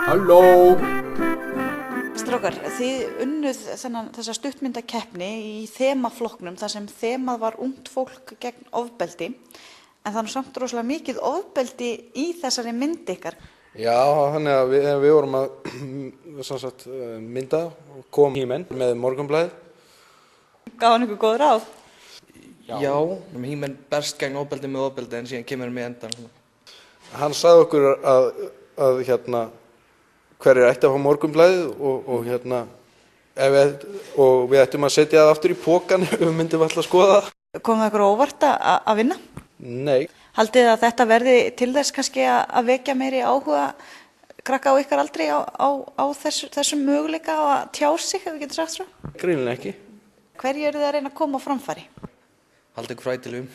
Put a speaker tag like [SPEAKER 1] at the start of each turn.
[SPEAKER 1] Halló!
[SPEAKER 2] Strákar, þið unnuð þessa stuttmyndakeppni í þemaflokknum þar sem þemað var ungt fólk gegn ofbeldi, en það er samt rosalega mikið ofbeldi í þessari mynd ykkar.
[SPEAKER 1] Já, þannig að við vorum að mynda og kom He-Man með Morgunblaðið.
[SPEAKER 2] Gaf hann ykkur góð ráð?
[SPEAKER 3] Já, He-Man berst gegn ofbeldi með ofbeldi en síðan kemur hann með endan.
[SPEAKER 1] Hann sagði okkur að hverjir ætti að fá Morgunblaðið og við ættum að setja það aftur í pokann ef við myndum alltaf að skoða það.
[SPEAKER 2] Kom það ykkur á óvart að vinna?
[SPEAKER 1] Nei.
[SPEAKER 2] Haldið þið að þetta verði til þess kannski að vekja meiri áhuga krakka á ykkar aldrei á þessum möguleika á að tjá sig, ef við getum sagt svo?
[SPEAKER 1] Greinilega ekki.
[SPEAKER 2] Hverju eru þið að reyna að koma á framfæri?
[SPEAKER 3] Halda ykkur fræðilegum.